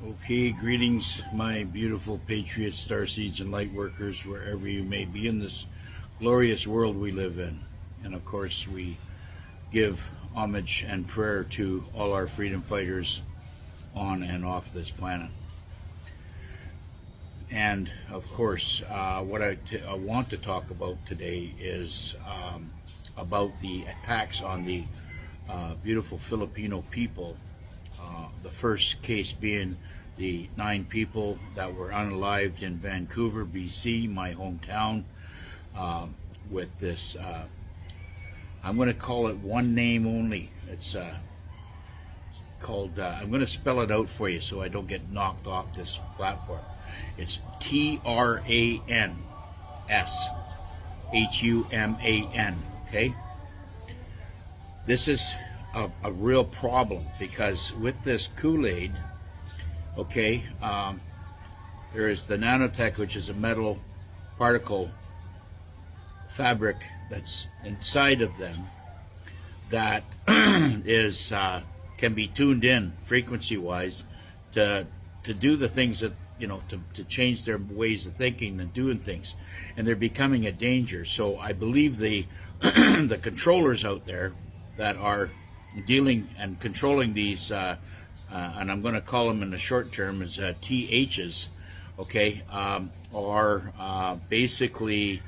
Okay, greetings, my beautiful patriots, starseeds, and light workers, wherever you may be in this glorious world we live in. And of course, we give homage and prayer to all our freedom fighters on and off this planet. And of course, what I want to talk about today is about the attacks on the beautiful Filipino people. The first case being the 9 people that were unalived in Vancouver, BC, my hometown, with this, I'm going to call it one name only. It's called, I'm going to spell it out for you so I don't get knocked off this platform. It's TRANSHUMAN, okay? This is a real problem because with this Kool-Aid, okay, there is the nanotech, which is a metal particle fabric that's inside of them that is can be tuned in frequency-wise to do the things that, you know, to change their ways of thinking and doing things, and they're becoming a danger. So I believe the the controllers out there that are dealing and controlling these, and I'm going to call them in the short term as THs, okay, are basically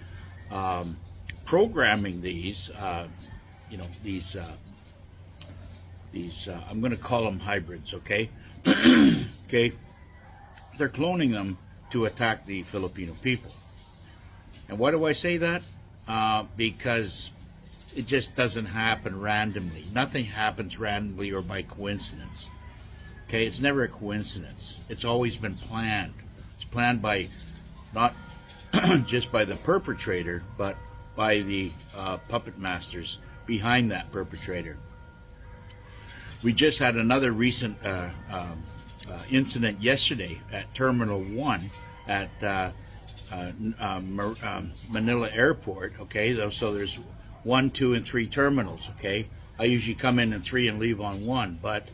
programming these, you know, these I'm going to call them hybrids, okay, okay. They're cloning them to attack the Filipino people. And why do I say that? Because it just doesn't happen randomly. Nothing happens randomly or by coincidence. Okay, it's never a coincidence. It's always been planned. It's planned by not just by the perpetrator, but by the puppet masters behind that perpetrator. We just had another recent incident yesterday at Terminal 1 at Manila Airport, okay? So there's 1, 2, and 3 terminals, okay? I usually come in 3 and leave on 1, but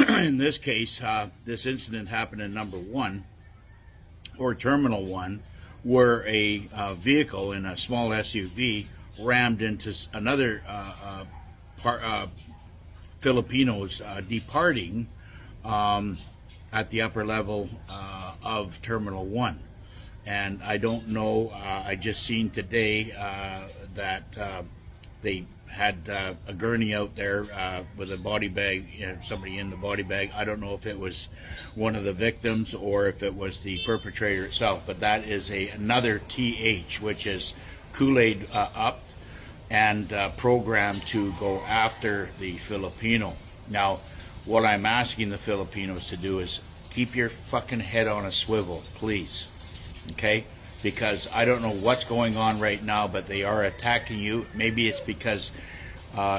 in this case, this incident happened in number 1, or Terminal 1, where a vehicle in a small SUV rammed into another Filipinos departing at the upper level of Terminal 1. And I don't know, I just seen today that they had a gurney out there with a body bag, you know, somebody in the body bag. I don't know if it was one of the victims or if it was the perpetrator itself, but that is another TH, which is Kool-Aid upped and programmed to go after the Filipino. Now, what I'm asking the Filipinos to do is keep your fucking head on a swivel, please. Okay? Because I don't know what's going on right now, but they are attacking you. Maybe it's because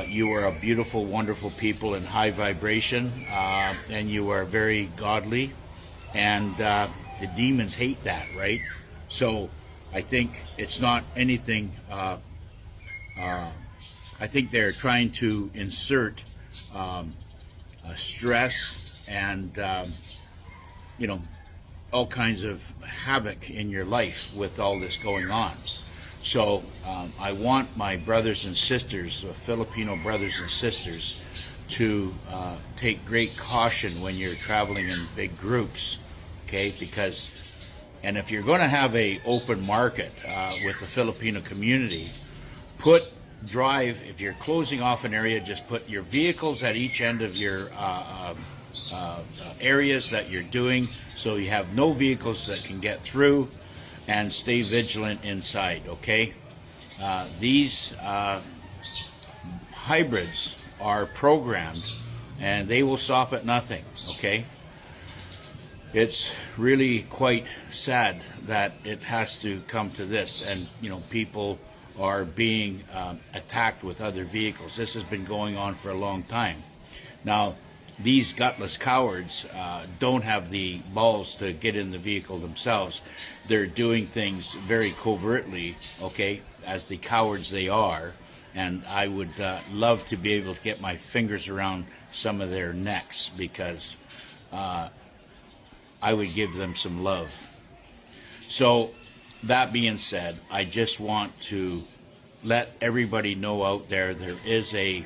you are a beautiful, wonderful people in high vibration, and you are very godly, and the demons hate that, right? So I think it's not anything. I think they're trying to insert stress and you know, all kinds of havoc in your life with all this going on. So I want my brothers and sisters, Filipino brothers and sisters, to take great caution when you're traveling in big groups, okay? Because, and if you're going to have a open market with the Filipino community, if you're closing off an area, just put your vehicles at each end of your areas that you're doing, so you have no vehicles that can get through, and stay vigilant inside, okay? These hybrids are programmed, and they will stop at nothing, okay? It's really quite sad that it has to come to this, and, you know, people are being attacked with other vehicles. This has been going on for a long time. Now, these gutless cowards don't have the balls to get in the vehicle themselves. They're doing things very covertly, okay, as the cowards they are, and I would love to be able to get my fingers around some of their necks, because I would give them some love. So that being said, I just want to let everybody know out there is a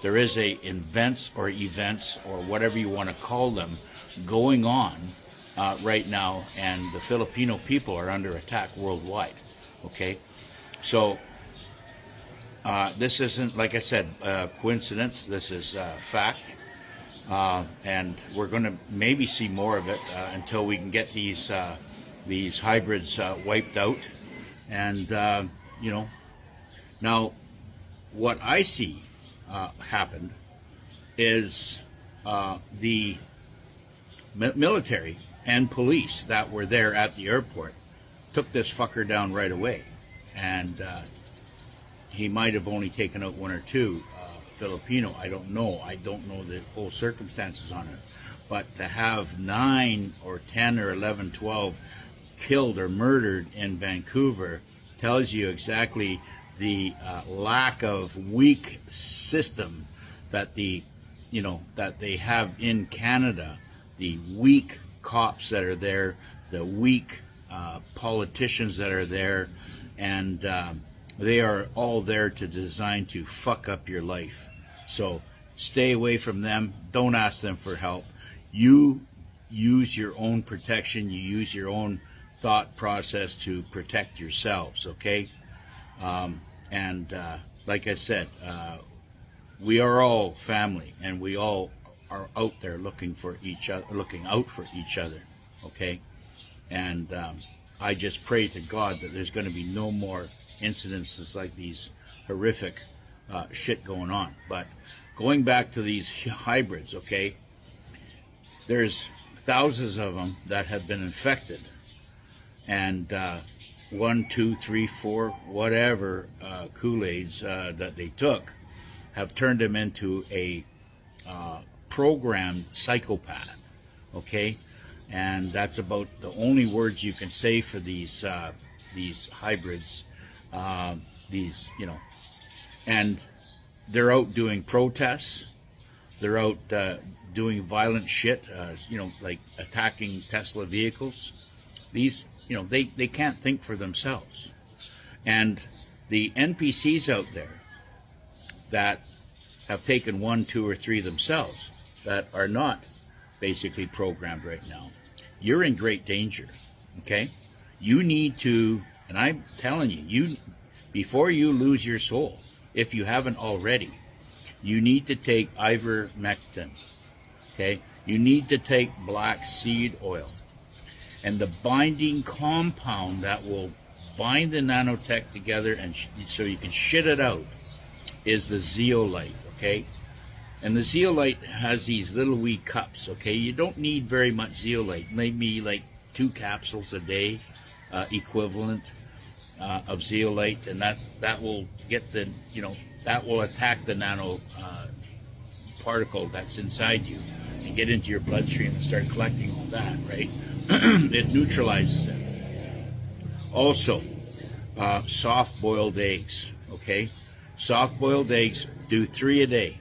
there is a events or whatever you want to call them going on right now, and the Filipino people are under attack worldwide. Okay, so this isn't, like I said, coincidence. This is fact, and we're going to maybe see more of it until we can get these hybrids wiped out. And now what I see happened is the military and police that were there at the airport took this fucker down right away, and he might have only taken out one or two Filipino. I don't know the whole circumstances on it, but to have 9 or 10 or 11, 12 killed or murdered in Vancouver tells you exactly the lack of weak system that they have in Canada, the weak cops that are there, the weak politicians that are there, and they are all there to design to fuck up your life. So stay away from them. Don't ask them for help. You use your own protection. You use your own thought process to protect yourselves, okay? Like I said, we are all family, and we all are out there looking out for each other, okay? And I just pray to God that there's going to be no more incidences like these horrific shit going on. But going back to these hybrids, okay, there's thousands of them that have been infected, and 1, 2, 3, 4, whatever Kool-Aids that they took have turned him into a programmed psychopath, okay? And that's about the only words you can say for these hybrids, and they're out doing protests, they're out doing violent shit, like attacking Tesla vehicles. These, they can't think for themselves. And the NPCs out there that have taken 1, 2, or 3 themselves, that are not basically programmed right now, you're in great danger, okay? You need to, and I'm telling you, before you lose your soul, if you haven't already, you need to take ivermectin, okay? You need to take black seed oil. And the binding compound that will bind the nanotech together and so you can shit it out is the zeolite, okay? And the zeolite has these little wee cups, okay? You don't need very much zeolite, maybe like 2 capsules a day equivalent of zeolite, and that will get the, that will attack the nano particle that's inside you and get into your bloodstream and start collecting all that, right? It neutralizes it. Also, soft-boiled eggs, okay? Soft-boiled eggs, do 3 a day.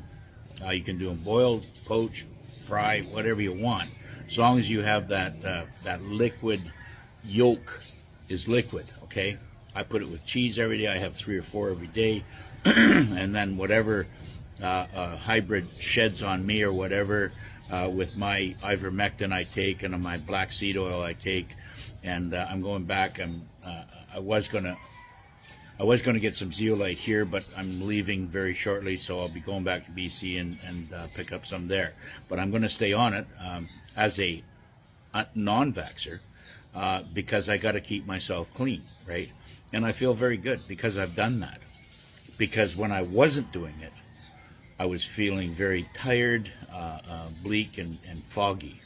You can do them boiled, poached, fried, whatever you want, as long as you have that liquid yolk is liquid, okay? I put it with cheese every day. I have 3 or 4 every day. And then whatever hybrid sheds on me or whatever, with my ivermectin I take and my black seed oil I take. And I'm going back. I was going to get some zeolite here, but I'm leaving very shortly, so I'll be going back to BC and pick up some there. But I'm going to stay on it as a non-vaxxer because I got to keep myself clean, right? And I feel very good because I've done that. Because when I wasn't doing it, I was feeling very tired, bleak, and foggy.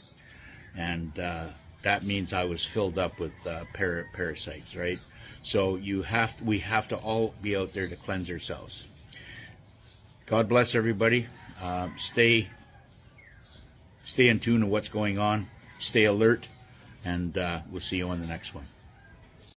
And that means I was filled up with parasites, right? So we have to all be out there to cleanse ourselves. God bless everybody. Stay in tune to what's going on. Stay alert, and we'll see you on the next one.